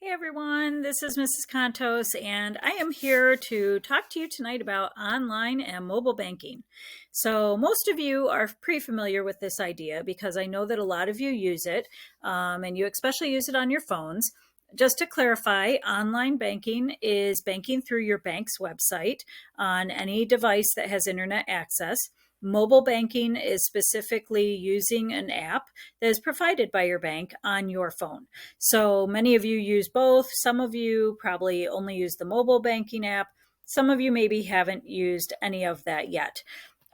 Hey everyone, this is Mrs. Contos, and I am here to talk to you tonight about online and mobile banking. So, most of you are pretty familiar with this idea because I know that a lot of you use it, and you especially use it on your phones. Just to clarify, online banking is banking through your bank's website on any device that has internet access. Mobile banking is specifically using an app that is provided by your bank on your phone. So many of you use both. Some of you probably only use the mobile banking app. Some of you maybe haven't used any of that yet.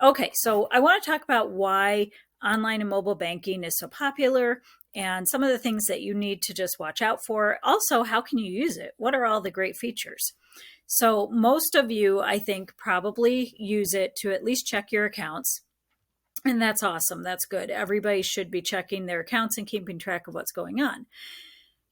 Okay, so I want to talk about why online and mobile banking is so popular and some of the things that you need to just watch out for. Also, how can you use it? What are all the great features? So, most of you, I think, probably use it to at least check your accounts. And that's awesome. That's good. Everybody should be checking their accounts and keeping track of what's going on.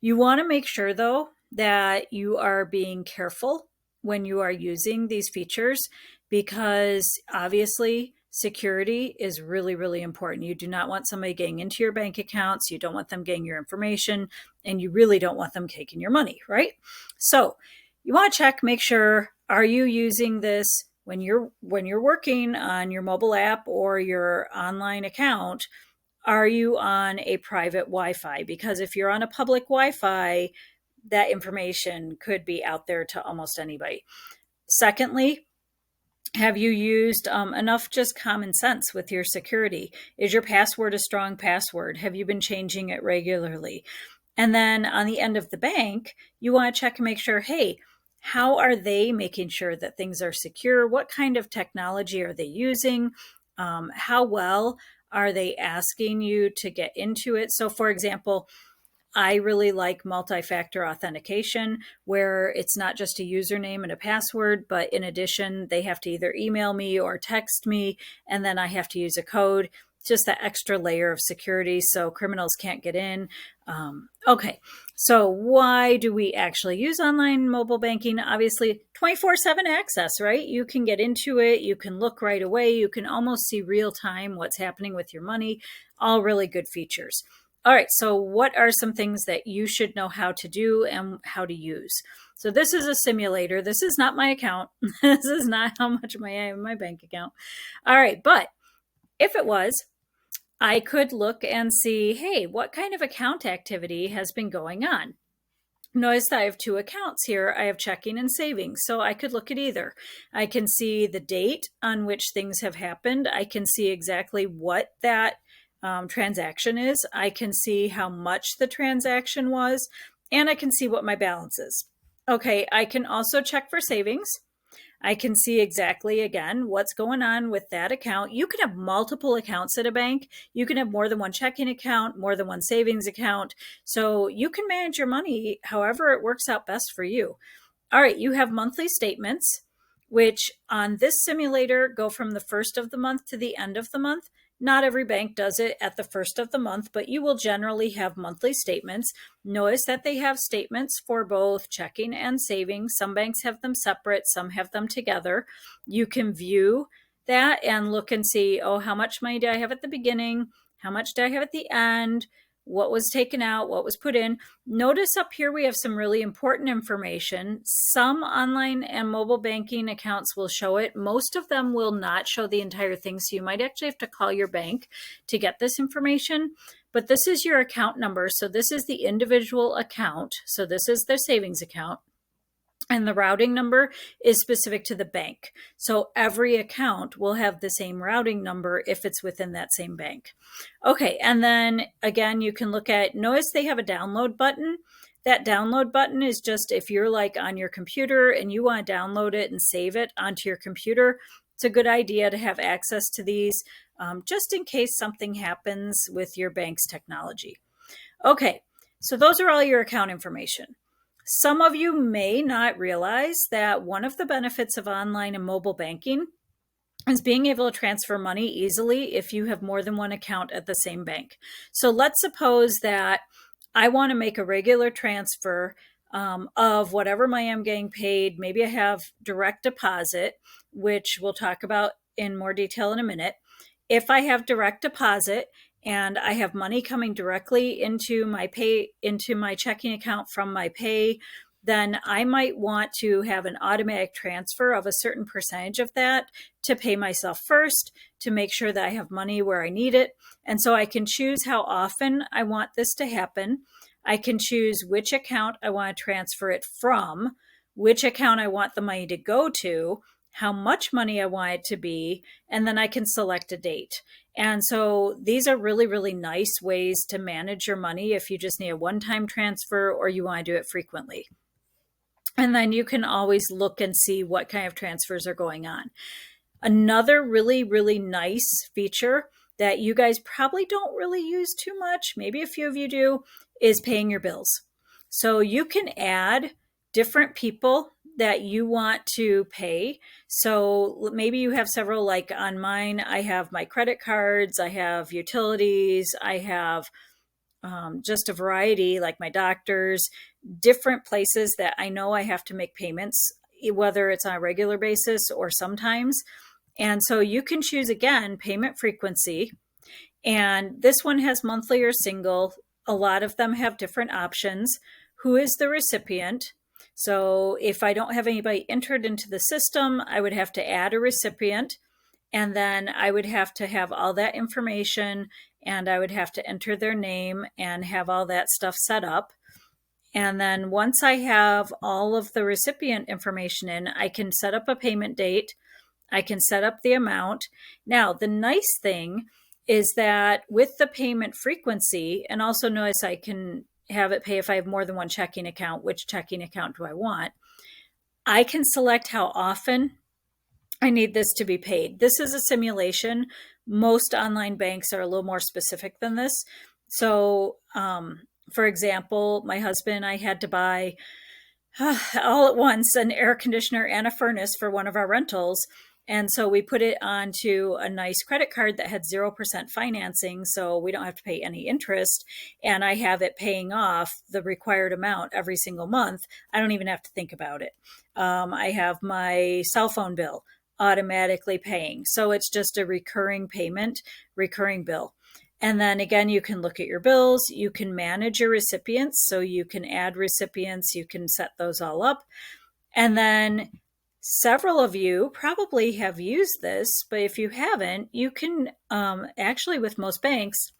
You want to make sure, though, that you are being careful when you are using these features because obviously security is really, really important. You do not want somebody getting into your bank accounts. You don't want them getting your information, and you really don't want them taking your money, right? So you want to check, make sure, are you using this when you're working on your mobile app or your online account? Are you on a private Wi-Fi? Because if you're on a public Wi-Fi, that information could be out there to almost anybody. Secondly, have you used enough just common sense with your security? Is your password a strong password? Have you been changing it regularly? And then on the end of the bank, you want to check and make sure, hey, how are they making sure that things are secure? What kind of technology are they using? How well are they asking you to get into it? So, for example, I really like multi-factor authentication where it's not just a username and a password, but in addition, they have to either email me or text me, and then I have to use a code. Just that extra layer of security so criminals can't get in. Okay, so why do we actually use online mobile banking? Obviously, 24/7 access, right? You can get into it, you can look right away, you can almost see real time what's happening with your money. All really good features. All right, so what are some things that you should know how to do and how to use? So this is a simulator. This is not my account. This is not how much I have in my bank account. All right, but if it was, I could look and see, hey, what kind of account activity has been going on? Notice that I have two accounts here. I have checking and savings. So I could look at either. I can see the date on which things have happened. I can see exactly what that transaction is. I can see how much the transaction was, and I can see what my balance is. Okay, I can also check for savings. I can see exactly, again, what's going on with that account. You can have multiple accounts at a bank. You can have more than one checking account, more than one savings account. So you can manage your money however it works out best for you. All right, you have monthly statements, which on this simulator go from the first of the month to the end of the month. Not every bank does it at the first of the month, but you will generally have monthly statements. Notice that they have statements for both checking and savings. Some banks have them separate, some have them together. You can view that and look and see, oh, how much money do I have at the beginning? How much do I have at the end? What was taken out? What was put in? Notice up here we have some really important information. Some online and mobile banking accounts will show it. Most of them will not show the entire thing, so you might actually have to call your bank to get this information. But this is your account number, so this is the individual account. So this is their savings account. And the routing number is specific to the bank. So every account will have the same routing number if it's within that same bank. Okay, and then again, you can look at, notice they have a download button. That download button is just if you're like on your computer and you want to download it and save it onto your computer, it's a good idea to have access to these just in case something happens with your bank's technology. Okay, so those are all your account information. Some of you may not realize that one of the benefits of online and mobile banking is being able to transfer money easily if you have more than one account at the same bank. So let's suppose that I want to make a regular transfer of whatever money I'm getting paid. Maybe I have direct deposit, which we'll talk about in more detail in a minute. If I have direct deposit and I have money coming directly into my checking account from my pay, then I might want to have an automatic transfer of a certain percentage of that to pay myself first, to make sure that I have money where I need it. And so I can choose how often I want this to happen. I can choose which account I want to transfer it from, which account I want the money to go to, how much money I want it to be, and then I can select a date. And so these are really, really nice ways to manage your money if you just need a one-time transfer or you want to do it frequently. And then you can always look and see what kind of transfers are going on. Another really, really nice feature that you guys probably don't really use too much, maybe a few of you do, is paying your bills. So you can add different people that you want to pay. So maybe you have several, like on mine, I have my credit cards, I have utilities, I have just a variety, like my doctors, different places that I know I have to make payments, whether it's on a regular basis or sometimes. And so you can choose, again, payment frequency. And this one has monthly or single. A lot of them have different options. Who is the recipient? So if I don't have anybody entered into the system, I would have to add a recipient. And then I would have to have all that information, and I would have to enter their name and have all that stuff set up. And then once I have all of the recipient information in, I can set up a payment date. I can set up the amount. Now, the nice thing is that with the payment frequency, and also notice I can have it pay if I have more than one checking account, which checking account do I want? I can select how often I need this to be paid. This is a simulation. Most online banks are a little more specific than this. So, for example, my husband and I had to buy all at once an air conditioner and a furnace for one of our rentals. And so we put it onto a nice credit card that had 0% financing, so we don't have to pay any interest. And I have it paying off the required amount every single month. I don't even have to think about it. I have my cell phone bill automatically paying. So it's just a recurring payment, recurring bill. And then again, you can look at your bills, you can manage your recipients, so you can add recipients, you can set those all up. And then several of you probably have used this, but if you haven't, you can actually, with most banks,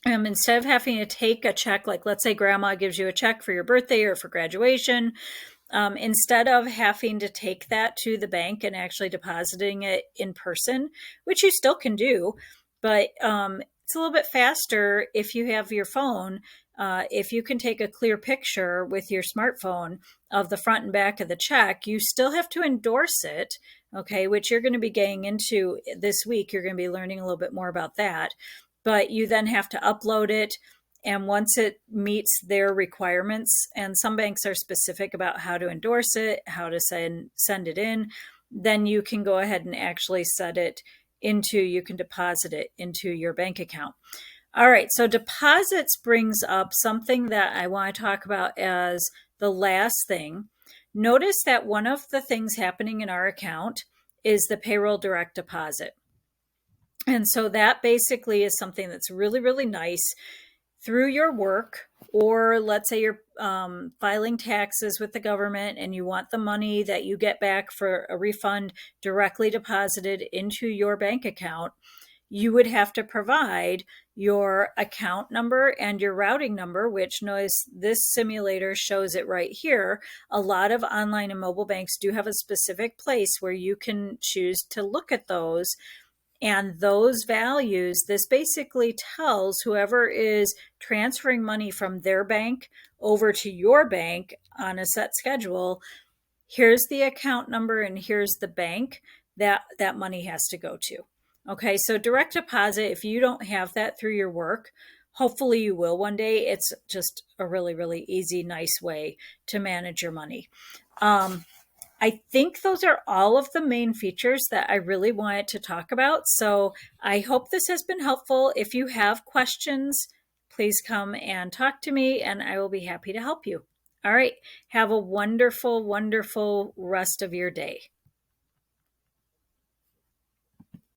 instead of having to take a check, like let's say grandma gives you a check for your birthday or for graduation, instead of having to take that to the bank and actually depositing it in person, which you still can do, but it's a little bit faster if you have your phone. If you can take a clear picture with your smartphone of the front and back of the check, you still have to endorse it, okay, which you're going to be getting into this week. You're going to be learning a little bit more about that. But you then have to upload it. And once it meets their requirements, and some banks are specific about how to endorse it, how to send it in, then you can go ahead and actually you can deposit it into your bank account. All right, so deposits brings up something that I want to talk about as the last thing. Notice that one of the things happening in our account is the payroll direct deposit. And so that basically is something that's really, really nice. Through your work, or let's say you're filing taxes with the government and you want the money that you get back for a refund directly deposited into your bank account, you would have to provide your account number and your routing number, which notice this simulator shows it right here. A lot of online and mobile banks do have a specific place where you can choose to look at those. And those values, this basically tells whoever is transferring money from their bank over to your bank on a set schedule, here's the account number and here's the bank that money has to go to. Okay, so direct deposit, if you don't have that through your work, hopefully you will one day. It's just a really, really easy, nice way to manage your money. I think those are all of the main features that I really wanted to talk about. So I hope this has been helpful. If you have questions, please come and talk to me and I will be happy to help you. All right. Have a wonderful, wonderful rest of your day.